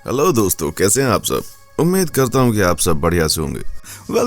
Hello दोस्तों, कैसे हैं आप सब। उम्मीद करता हूं कि आप सब बढ़िया से होंगे।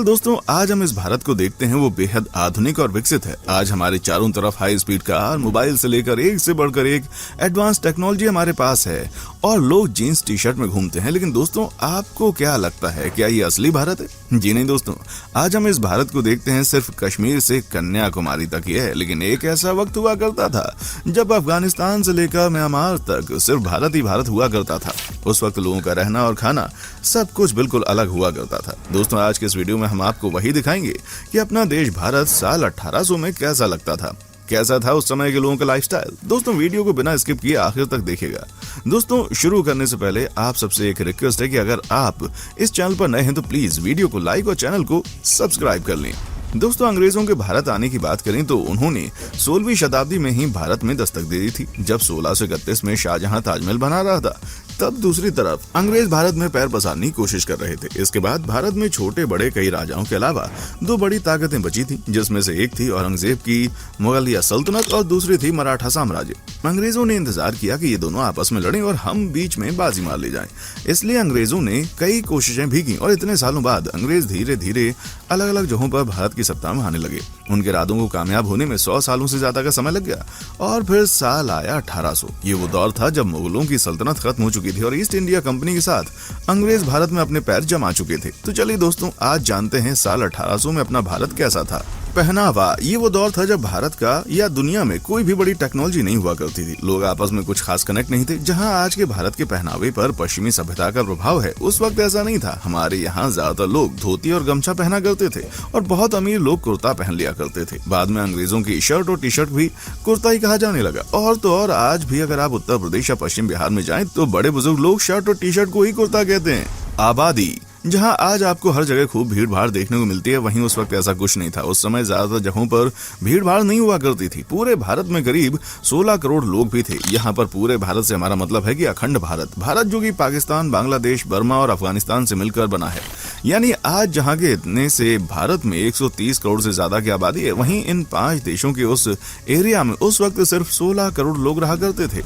दोस्तों, आज हम इस भारत को देखते हैं, वो बेहद आधुनिक और विकसित है। आज हमारे चारों तरफ हाई स्पीड कार, मोबाइल से लेकर एक से बढ़कर एक एडवांस टेक्नोलॉजी हमारे पास है और लोग जीन्स टी शर्ट में घूमते हैं। लेकिन दोस्तों, आपको क्या लगता है, क्या ये असली भारत है? जी नहीं दोस्तों, आज हम इस भारत को देखते हैं सिर्फ कश्मीर से कन्याकुमारी तक ही है। लेकिन एक ऐसा वक्त हुआ करता था जब अफगानिस्तान से लेकर म्यांमार तक सिर्फ भारत ही भारत हुआ करता था। उस वक्त लोगों का रहना और खाना सब कुछ बिल्कुल अलग हुआ करता था। दोस्तों, आज के इस वीडियो में हम आपको वही दिखाएंगे कि अपना देश भारत साल 1800 में कैसा लगता था, कैसा था उस समय के लोगों का लाइफस्टाइल। दोस्तों, वीडियो को बिना स्किप किए आखिर तक देखिएगा। दोस्तों, शुरू करने से पहले आप सबसे एक रिक्वेस्ट है कि अगर आप इस चैनल पर नए हैं तो प्लीज वीडियो को लाइक और चैनल को सब्सक्राइब कर लें। दोस्तों, अंग्रेजों के भारत आने की बात करें तो उन्होंने 16वीं शताब्दी में ही भारत में दस्तक दे दी थी, जब 1631 में शाहजहां ताजमहल बना रहा था। तब दूसरी तरफ अंग्रेज भारत में पैर पसारने की कोशिश कर रहे थे। इसके बाद भारत में छोटे बड़े कई राजाओं के अलावा दो बड़ी ताकतें बची थी, जिसमें से एक थी औरंगजेब की मुगलिया सल्तनत और दूसरी थी मराठा साम्राज्य। अंग्रेजों ने इंतजार किया कि ये दोनों आपस में लड़ें और हम बीच में बाजी मार ले जाएं। इसलिए अंग्रेजों ने कई कोशिशें भी की और इतने सालों बाद अंग्रेज धीरे धीरे अलग अलग जगहों पर भारत की सत्ता में आने लगे। उनके इरादों को कामयाब होने में 100 सालों से ज्यादा का समय लग गया और फिर साल आया 1800। ये वो दौर था जब मुगलों की सल्तनत खत्म हो चुकी थी और ईस्ट इंडिया कंपनी के साथ अंग्रेज भारत में अपने पैर जमा चुके थे। तो चलिए दोस्तों, आज जानते हैं साल 1800 में अपना भारत कैसा था। पहनावा, ये वो दौर था जब भारत का या दुनिया में कोई भी बड़ी टेक्नोलॉजी नहीं हुआ करती थी। लोग आपस में कुछ खास कनेक्ट नहीं थे। जहां आज के भारत के पहनावे पर पश्चिमी सभ्यता का प्रभाव है, उस वक्त ऐसा नहीं था। हमारे यहाँ ज्यादातर लोग धोती और गमछा पहना करते थे और बहुत अमीर लोग कुर्ता पहन लिया करते थे। बाद में अंग्रेजों की शर्ट और टी शर्ट भी कुर्ता ही कहा जाने लगा। और तो और आज भी अगर आप उत्तर प्रदेश या पश्चिम बिहार में जाएं तो बड़े बुजुर्ग लोग शर्ट और टी शर्ट को ही कुर्ता कहते हैं। आबादी, जहां आज आपको हर जगह खूब भीड़ भाड़ देखने को मिलती है, वहीं उस वक्त ऐसा कुछ नहीं था। उस समय ज्यादातर जगहों पर भीड़ भाड़ नहीं हुआ करती थी। पूरे भारत में करीब 16 करोड़ लोग भी थे। यहाँ पर पूरे भारत से हमारा मतलब है कि अखंड भारत, भारत जो कि पाकिस्तान, बांग्लादेश, बर्मा और अफगानिस्तान से मिलकर बना है। यानी आज जहाँ के इतने से भारत में 130 करोड़ से ज्यादा की आबादी है, वहीं इन 5 देशों के उस एरिया में उस वक्त सिर्फ 16 करोड़ लोग रहा करते थे।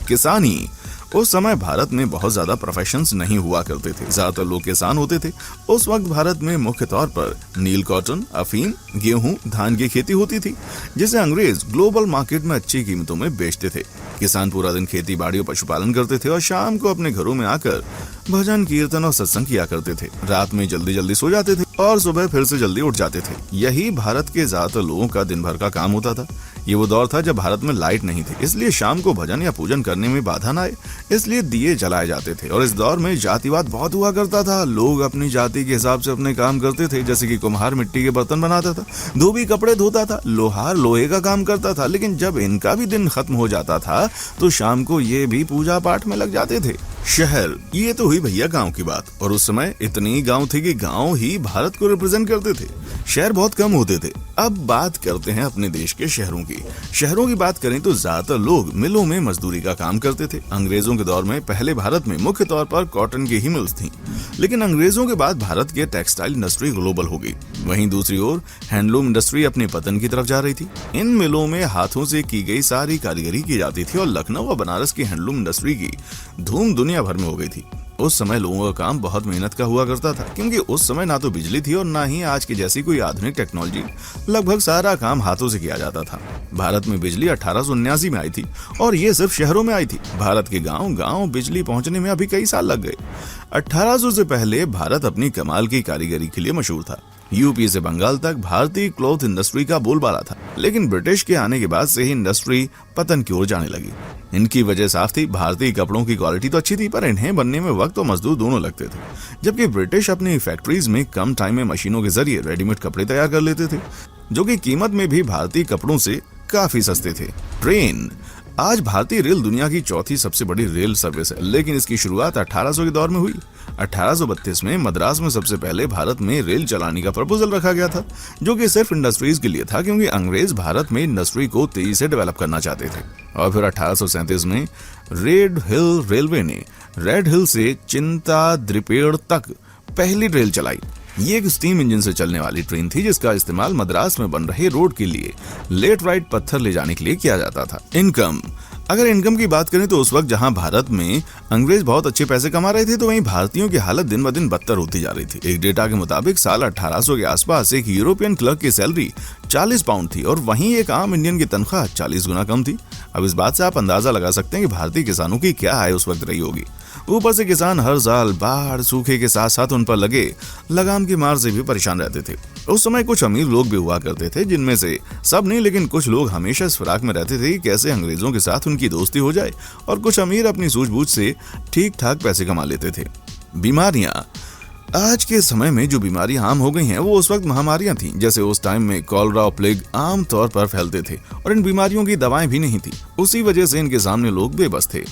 किसानी, उस समय भारत में बहुत ज्यादा प्रोफेशंस नहीं हुआ करते थे, ज्यादातर लोग किसान होते थे। उस वक्त भारत में मुख्य तौर पर नील कॉटन, अफीम, गेहूं, धान की खेती होती थी, जिसे अंग्रेज ग्लोबल मार्केट में अच्छी कीमतों में बेचते थे। किसान पूरा दिन खेती बाड़ी और पशुपालन करते थे और शाम को अपने घरों में आकर भजन कीर्तन और सत्संग किया करते थे। रात में जल्दी जल्दी सो जाते थे और सुबह फिर से जल्दी उठ जाते थे। यही भारत के ज्यादातर लोगों का दिन भर का काम होता था। ये वो दौर था जब भारत में लाइट नहीं थी, इसलिए शाम को भजन या पूजन करने में बाधा न आए, इसलिए दिए जलाए जाते थे। और इस दौर में जातिवाद बहुत हुआ करता था। लोग अपनी जाति के हिसाब से अपने काम करते थे, जैसे कि कुम्हार मिट्टी के बर्तन बनाता था, धोबी कपड़े धोता था, लोहार लोहे का काम करता था। लेकिन जब इनका भी दिन खत्म हो जाता था तो शाम को ये भी पूजा पाठ में लग जाते थे। शहर, ये तो हुई भैया गांव की बात, और उस समय इतनी गांव थे कि गांव ही भारत को रिप्रेजेंट करते थे। शहर बहुत कम होते थे। अब बात करते हैं अपने देश के शहरों की। शहरों की बात करें तो ज्यादातर लोग मिलों में मजदूरी का काम करते थे। अंग्रेजों के दौर में पहले भारत में मुख्य तौर पर कॉटन की ही मिल्स थीं, लेकिन अंग्रेजों के बाद भारत के टेक्सटाइल इंडस्ट्री ग्लोबल हो गई। वहीं दूसरी ओर हैंडलूम इंडस्ट्री अपने पतन की तरफ जा रही थी। इन मिलों में हाथों से की गई सारी कारीगरी की जाती थी और लखनऊ और बनारस की हैंडलूम इंडस्ट्री की धूम दुनिया भर में हो गई थी। उस समय लोगों का काम बहुत मेहनत का हुआ करता था, क्योंकि उस समय ना तो बिजली थी और ना ही आज की जैसी कोई आधुनिक टेक्नोलॉजी। लगभग सारा काम हाथों से किया जाता था। भारत में बिजली 1879 में आई थी और ये सिर्फ शहरों में आई थी। भारत के गांव बिजली पहुंचने में अभी कई साल लग गए। 1800 से पहले भारत अपनी कमाल की कारीगरी के लिए मशहूर था। यूपी से बंगाल तक भारतीय क्लॉथ इंडस्ट्री का बोलबाला था। लेकिन ब्रिटिश के आने के बाद से ही इंडस्ट्री पतन की ओर जाने लगी। इनकी वजह साफ थी, भारतीय कपड़ों की क्वालिटी तो अच्छी थी, पर इन्हें बनने में वक्त और मजदूर दोनों लगते थे। जबकि ब्रिटिश अपनी फैक्ट्रीज में कम टाइम में मशीनों के जरिए रेडीमेड कपड़े तैयार कर लेते थे, जो कि कीमत में भी भारतीय कपड़ों से काफी सस्ते थे। ट्रेन, आज भारतीय रेल दुनिया की चौथी सबसे बड़ी रेल सर्विस है, लेकिन इसकी शुरुआत 1800 के दौर में हुई। 1832 में मद्रास में सबसे पहले भारत में रेल चलाने का प्रपोजल रखा गया था, जो कि सिर्फ इंडस्ट्रीज के लिए था, क्योंकि अंग्रेज भारत में इंडस्ट्री को तेजी से डेवलप करना चाहते थे। और फिर 1837 में रेड हिल रेलवे ने रेड हिल से चिंता द्रिपेड़ तक पहली रेल चलाई। ये एक स्टीम इंजन से चलने वाली ट्रेन थी, जिसका इस्तेमाल मद्रास में बन रहे रोड के लिए लेटराइट पत्थर ले जाने के लिए किया जाता था। इनकम, अगर इनकम की बात करें तो उस वक्त जहां भारत में अंग्रेज बहुत अच्छे पैसे कमा रहे थे, तो वहीं भारतीयों की हालत दिन ब दिन बदतर होती जा रही थी। एक डेटा के मुताबिक साल 1800 के आसपास एक यूरोपियन क्लर्क की सैलरी 40 पाउंड थी और वहीं एक आम इंडियन की तनख्वाह 40 गुना कम थी। अब इस बात से आप अंदाजा लगा सकते हैं कि भारतीय किसानों की क्या आय उस वक्त रही होगी। ऊपर से किसान हर साल बाढ़ सूखे के साथ साथ उन पर लगे लगाम की मार से भी परेशान रहते थे। उस समय कुछ अमीर लोग भी हुआ करते थे, जिनमें से सब नहीं लेकिन कुछ लोग हमेशा इस फिराक में रहते थे कि कैसे अंग्रेजों के साथ उनकी दोस्ती हो जाए, और कुछ अमीर अपनी सूझबूझ से ठीक ठाक पैसे कमा लेते थे। बीमारियां, आज के समय में जो बीमारियां आम हो गई हैं वो उस वक्त महामारियां थीं। जैसे उस टाइम में कॉलरा और प्लेग आम तौर पर फैलते थे और इन बीमारियों की दवाएं भी नहीं थी। उसी वजह से इनके सामने लोग बेबस थे।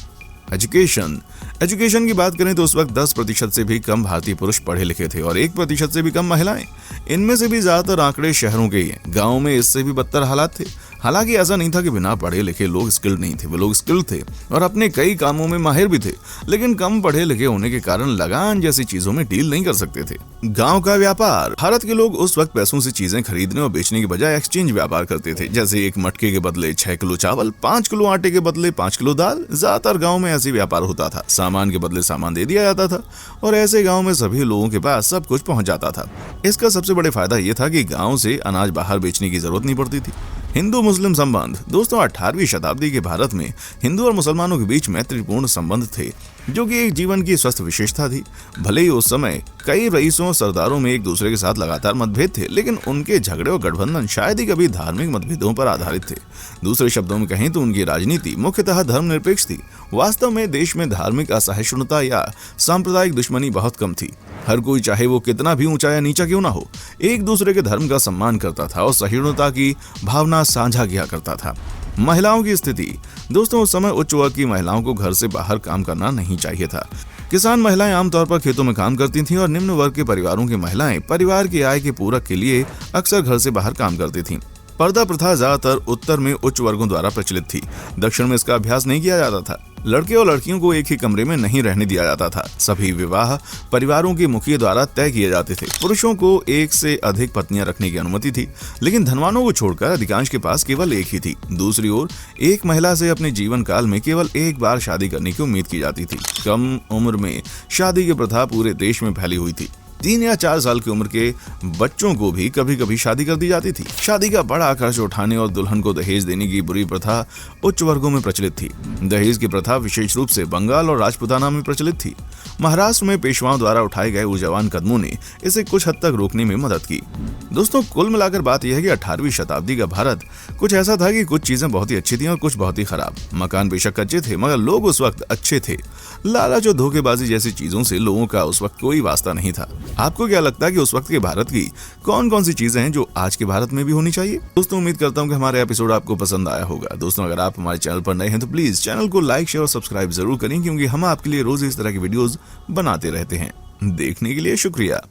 एजुकेशन की बात करें तो उस वक्त 10% से भी कम भारतीय पुरुष पढ़े लिखे थे और 1% से भी कम महिलाएं। इनमें से भी ज्यादातर आंकड़े शहरों के ही हैं। गाँव में इससे भी बदतर हालात थे। हालांकि ऐसा नहीं था कि बिना पढ़े लिखे लोग स्किल्ड नहीं थे, वो लोग स्किल्ड थे और अपने कई कामों में माहिर भी थे, लेकिन कम पढ़े लिखे होने के कारण लगान जैसी चीजों में डील नहीं कर सकते थे। गांव का व्यापार, भारत के लोग उस वक्त पैसों से चीजें खरीदने और बेचने के बजाय एक्सचेंज व्यापार करते थे। जैसे एक मटके के बदले 6 किलो चावल, 5 किलो आटे के बदले 5 किलो दाल। ज्यादातर गाँव में ऐसे व्यापार होता था। सामान के बदले सामान दे दिया जाता था और ऐसे गाँव में सभी लोगों के पास सब कुछ पहुंच जाता था। इसका सबसे बड़ा फायदा यह था कि गाँव से अनाज बाहर बेचने की जरूरत नहीं पड़ती थी। हिंदू मुस्लिम संबंध, दोस्तों 18वीं शताब्दी के भारत में हिंदू और मुसलमानों के बीच मैत्रीपूर्ण संबंध थे, जो कि एक जीवन की स्वस्थ विशेषता थी। भले ही उस समय कई रईसों सरदारों में एक दूसरे के साथ लगातार मतभेद थे, लेकिन उनके झगड़े और गठबंधन शायद ही कभी धार्मिक मतभेदों पर आधारित थे। दूसरे शब्दों में कहें तो उनकी राजनीति मुख्यतः धर्मनिरपेक्ष थी। वास्तव में देश में धार्मिक असहिष्णुता या सांप्रदायिक दुश्मनी बहुत कम थी। हर कोई, चाहे वो कितना भी ऊंचा या नीचा क्यों ना हो, एक दूसरे के धर्म का सम्मान करता था और सहिष्णुता की भावना साझा किया करता था। महिलाओं की स्थिति, दोस्तों उस समय उच्च वर्ग की महिलाओं को घर से बाहर काम करना नहीं चाहिए था। किसान महिलाएं आमतौर पर खेतों में काम करती थीं और निम्न वर्ग के परिवारों की महिलाएं परिवार की आय के पूरक के लिए अक्सर घर से बाहर काम करती थीं। पर्दा प्रथा ज्यादातर उत्तर में उच्च वर्गों द्वारा प्रचलित थी। दक्षिण में इसका अभ्यास नहीं किया जाता था। लड़के और लड़कियों को एक ही कमरे में नहीं रहने दिया जाता था। सभी विवाह परिवारों के मुखिया द्वारा तय किए जाते थे। पुरुषों को एक से अधिक पत्नियां रखने की अनुमति थी, लेकिन धनवानों को छोड़कर अधिकांश के पास केवल एक ही थी। दूसरी ओर एक महिला से अपने जीवन काल में केवल एक बार शादी करने की उम्मीद की जाती थी। कम उम्र में शादी की प्रथा पूरे देश में फैली हुई थी। 3 या 4 साल की उम्र के बच्चों को भी कभी कभी शादी कर दी जाती थी। शादी का बड़ा खर्च उठाने और दुल्हन को दहेज देने की बुरी प्रथा उच्च वर्गों में प्रचलित थी। दहेज की प्रथा विशेष रूप से बंगाल और राजपूताना में प्रचलित थी। महाराष्ट्र में पेशवाओं द्वारा उठाए गए ऊर्जावान कदमों ने इसे कुछ हद तक रोकने में मदद की। दोस्तों कुल मिलाकर बात यह है कि 18वीं शताब्दी का भारत कुछ ऐसा था कि कुछ चीजें बहुत ही अच्छी थी और कुछ बहुत ही खराब। मकान बेशक कच्चे थे, मगर लोग उस वक्त अच्छे थे। लालच और धोखेबाजी जैसी चीजों से लोगों का उस वक्त कोई वास्ता नहीं था। आपको क्या लगता है कि उस वक्त के भारत की कौन कौन सी चीजें हैं जो आज के भारत में भी होनी चाहिए? दोस्तों उम्मीद करता हूं कि हमारा एपिसोड आपको पसंद आया होगा। दोस्तों अगर आप हमारे चैनल पर नए हैं तो प्लीज चैनल को लाइक शेयर और सब्सक्राइब जरूर करें, क्योंकि हम आपके लिए रोज इस तरह की वीडियोस बनाते रहते हैं। देखने के लिए शुक्रिया।